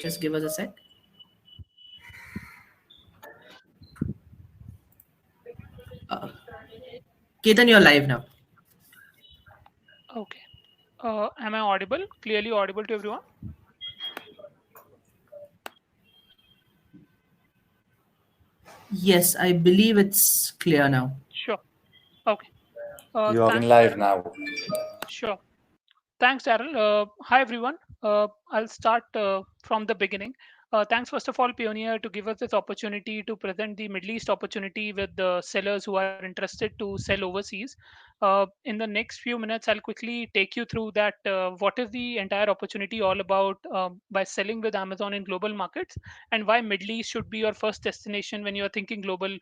Just give us a sec. Uh, Ketan, you're live now. Okay. Am I audible? Clearly audible to everyone? Yes, I believe it's clear now. Sure. Okay. You are in Thanks, live Daryl. now. Sure. Thanks, Daryl. Hi, everyone. I'll start from the beginning. Thanks, first of all, Pioneer, to give us this opportunity to present the Middle East opportunity with the sellers who are interested to sell overseas. In the next few minutes, I'll quickly take you through that what is the entire opportunity all about by selling with Amazon in global markets, and why Middle East should be your first destination when you are thinking global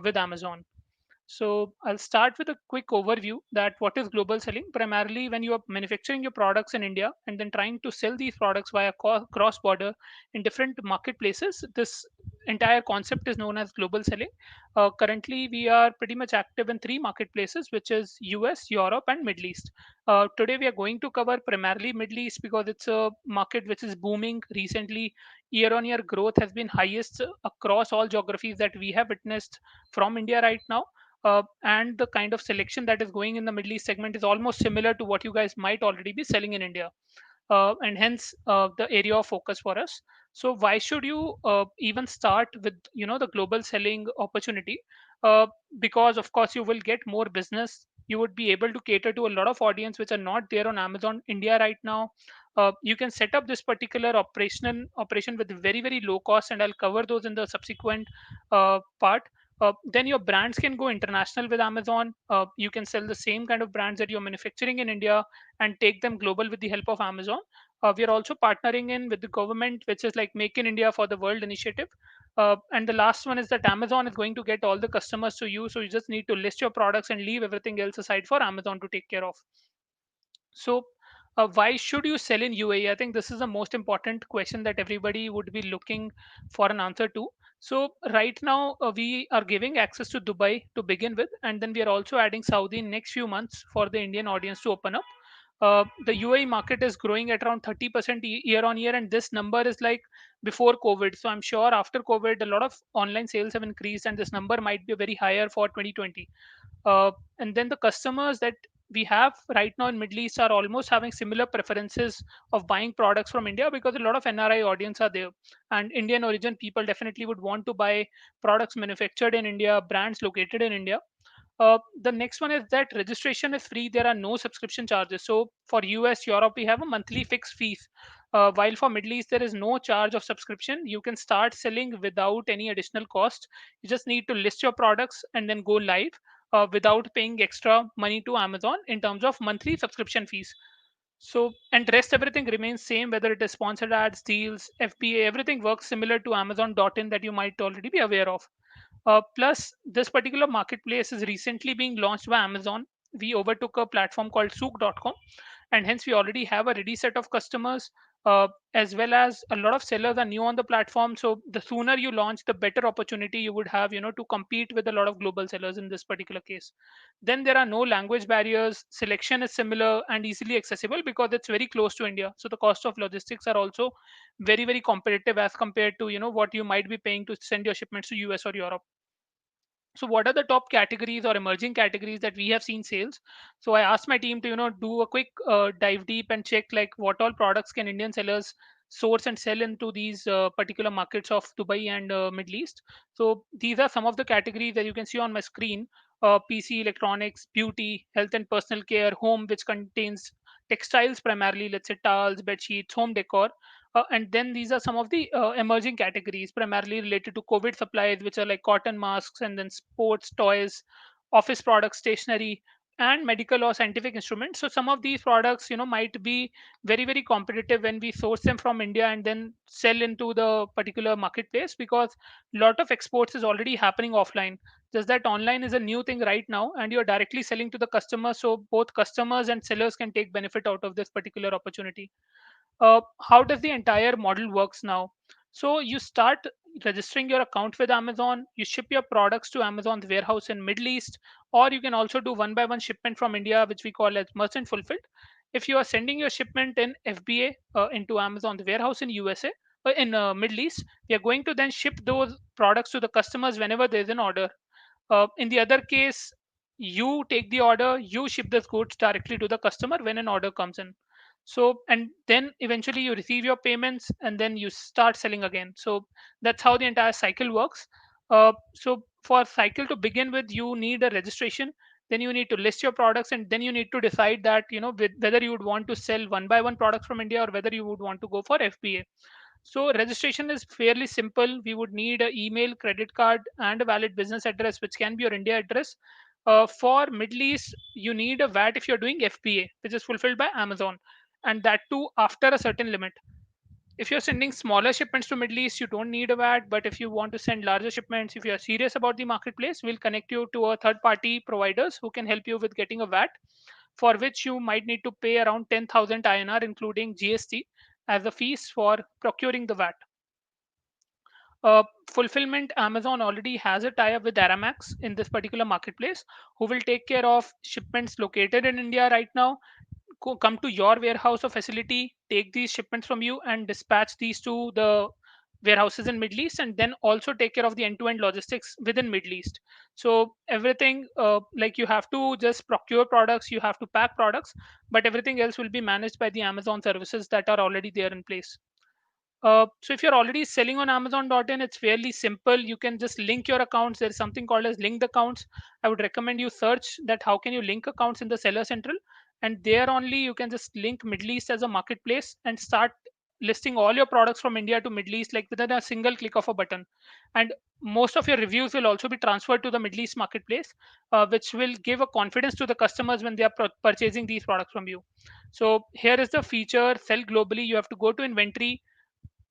with Amazon. So I'll start with a quick overview that what is global selling. Primarily, when you are manufacturing your products in India and then trying to sell these products via cross border in different marketplaces, this entire concept is known as global selling. Currently, we are pretty much active in three marketplaces, which is US, Europe, and Middle East. Today, we are going to cover primarily Middle East because it's a market which is booming recently. Year on year growth has been highest across all geographies that we have witnessed from India right now. And the kind of selection that is going in the Middle East segment is almost similar to what you guys might already be selling in India. And hence the area of focus for us. So why should you even start with the global selling opportunity? Uh, because of course you will get more business. You would be able to cater to a lot of audience which are not there on Amazon India right now. You can set up this particular operation with very low cost, and I'll cover those in the subsequent part. Then your brands can go international with Amazon. You can sell the same kind of brands that you're manufacturing in India and take them global with the help of Amazon. We are also partnering in with the government, which is like Make in India for the World initiative. And the last one is that Amazon is going to get all the customers to you. So you just need to list your products and leave everything else aside for Amazon to take care of. So, why should you sell in UAE? I think this is the most important question that everybody would be looking for an answer to. So, right now, we are giving access to Dubai to begin with, and then we are also adding Saudi in next few months for the Indian audience to open up. The UAE market is growing at around 30% year on year, and this number is like before COVID. So, I'm sure after COVID, a lot of online sales have increased, and this number might be very higher for 2020. And then the customers that we have right now in Middle East are almost having similar preferences of buying products from India because a lot of NRI audience are there, and Indian origin people definitely would want to buy products manufactured in India, brands located in India. The next one is that registration is free. There are no subscription charges. So for US, Europe, we have a monthly fixed fees. While for Middle East, there is no charge of subscription. You can start selling without any additional cost. You just need to list your products and then go live without paying extra money to Amazon in terms of monthly subscription fees. So, and rest everything remains same, whether it is sponsored ads, deals, FBA, everything works similar to Amazon.in that you might already be aware of. Plus, this particular marketplace is recently being launched by Amazon. We overtook a platform called Souk.com, and hence we already have a ready set of customers, as well as a lot of sellers are new on the platform. So the sooner you launch, the better opportunity you would have, to compete with a lot of global sellers in this particular case. Then there are no language barriers. Selection is similar and easily accessible because it's very close to India. So the cost of logistics are also very competitive as compared to what you might be paying to send your shipments to US or Europe. So what are the top categories or emerging categories that we have seen sales? So I asked my team to do a quick dive deep and check like what all products can Indian sellers source and sell into these particular markets of Dubai and Middle East. So these are some of the categories that you can see on my screen: PC, electronics, beauty, health and personal care, home, which contains textiles primarily, let's say towels, bed sheets, home decor. And then these are some of the emerging categories primarily related to COVID supplies, which are like cotton masks, and then sports toys, office products, stationery, and medical or scientific instruments. So some of these products, might be very competitive when we source them from India and then sell into the particular marketplace because a lot of exports is already happening offline. Just that online is a new thing right now, and you're directly selling to the customer, so both customers and sellers can take benefit out of this particular opportunity. How does the entire model works now? So you start registering your account with Amazon, you ship your products to Amazon's warehouse in Middle East, or you can also do one by one shipment from India, which we call as merchant fulfilled. If you are sending your shipment in FBA into Amazon's warehouse in USA, in Middle East, we are going to then ship those products to the customers whenever there is an order. In the other case, you take the order, you ship the goods directly to the customer when an order comes in. So, and then eventually you receive your payments and then you start selling again. So that's how the entire cycle works. So for cycle to begin with, you need a registration. Then you need to list your products, and then you need to decide that, whether you would want to sell one by one products from India or whether you would want to go for FBA. So registration is fairly simple. We would need an email, credit card, and a valid business address, which can be your India address. For Middle East, you need a VAT if you're doing FBA, which is fulfilled by Amazon, and that too after a certain limit. If you're sending smaller shipments to Middle East, you don't need a VAT. But if you want to send larger shipments, if you're serious about the marketplace, we'll connect you to a third-party providers who can help you with getting a VAT, for which you might need to pay around 10,000 INR, including GST, as a fees for procuring the VAT. Fulfillment, Amazon already has a tie-up with Aramax in this particular marketplace, who will take care of shipments located in India right now, come to your warehouse or facility, take these shipments from you, and dispatch these to the warehouses in Middle East, and then also take care of the end-to-end logistics within Middle East. So everything, like, you have to just procure products, you have to pack products, but everything else will be managed by the Amazon services that are already there in place. So if you're already selling on Amazon.in, it's fairly simple. You can just link your accounts. There's something called as linked accounts. I would recommend you search that how can you link accounts in the Seller Central, and there only you can just link Middle East as a marketplace and start listing all your products from India to Middle East, like within a single click of a button. And most of your reviews will also be transferred to the Middle East marketplace, which will give a confidence to the customers when they are purchasing these products from you. So here is the feature: sell globally. You have to go to inventory,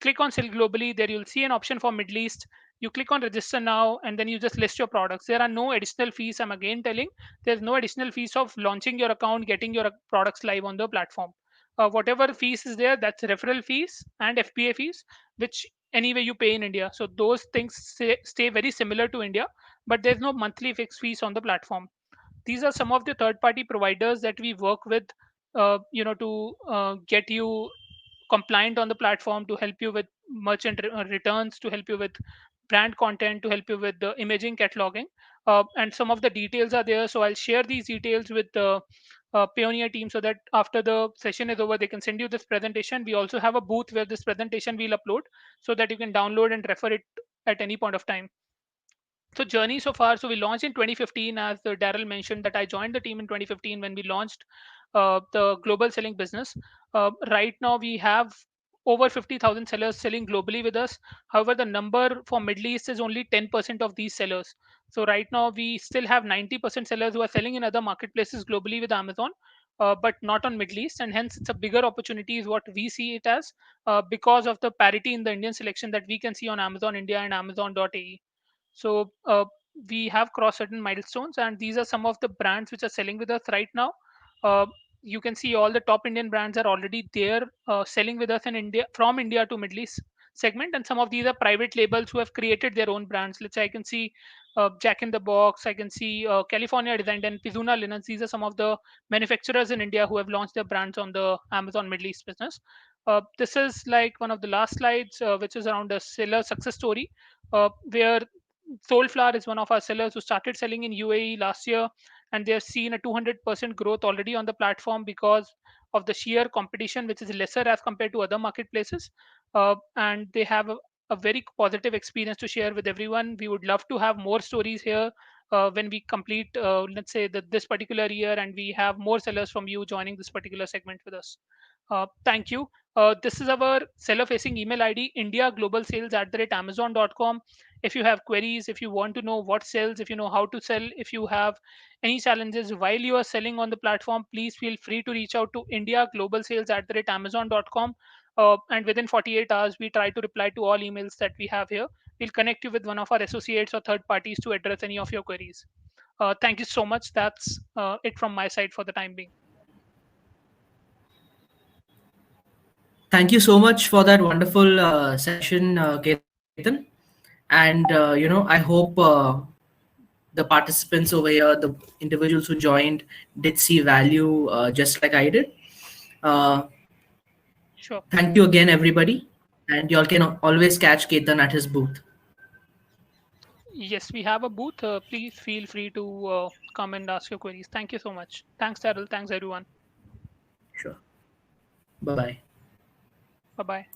click on sell globally. There you'll see an option for Middle East. You click on register now, and then you just list your products. There are no additional fees. I'm again telling, there's no additional fees of launching your account, getting your products live on the platform. Whatever fees is there, that's referral fees and FBA fees, which anyway you pay in India. So those things stay very similar to India, but there's no monthly fixed fees on the platform. These are some of the third party providers that we work with, to get you compliant on the platform, to help you with merchant returns, to help you with brand content, to help you with the imaging cataloging. And some of the details are there. So I'll share these details with the Payoneer team, so that after the session is over, they can send you this presentation. We also have a booth where this presentation we'll upload, so that you can download and refer it at any point of time. So journey so far, so we launched in 2015, as Daryl mentioned that I joined the team in 2015 when we launched the global selling business. Right now we have over 50,000 sellers selling globally with us. However, the number for Middle East is only 10% of these sellers. So right now we still have 90% sellers who are selling in other marketplaces globally with Amazon, but not on Middle East, and hence it's a bigger opportunity is what we see it as, because of the parity in the Indian selection that we can see on Amazon India and Amazon.ae. So we have crossed certain milestones, and these are some of the brands which are selling with us right now. Uh, you can see all the top Indian brands are already there, selling with us in India, from India to Middle East segment, and some of these are private labels who have created their own brands. Let's say I can see Jack in the Box, I can see California Designed, and Pizuna Linens. These are some of the manufacturers in India who have launched their brands on the Amazon Middle East business. This is like one of the last slides, which is around a seller success story, where Soulflower is one of our sellers who started selling in UAE last year, and they have seen a 200% growth already on the platform because of the sheer competition, which is lesser as compared to other marketplaces. And they have a very positive experience to share with everyone. We would love to have more stories here when we complete, let's say, this particular year, and we have more sellers from you joining this particular segment with us. Thank you. This is our seller facing email ID, indiaglobalsales@amazon.com. If you have queries, if you want to know what sells, if you know how to sell, if you have any challenges while you are selling on the platform, please feel free to reach out to indiaglobalsales@amazon.com. And within 48 hours, we try to reply to all emails that we have here. We'll connect you with one of our associates or third parties to address any of your queries. Thank you so much. That's it from my side for the time being. Thank you so much for that wonderful session, Ketan. And I hope the participants over here, the individuals who joined, did see value just like I did. Uh, Sure. Thank you again, everybody. And y'all can always catch Ketan at his booth. Yes, we have a booth. Please feel free to come and ask your queries. Thank you so much. Thanks, Daryl. Thanks, everyone. Sure. Bye bye. Bye bye.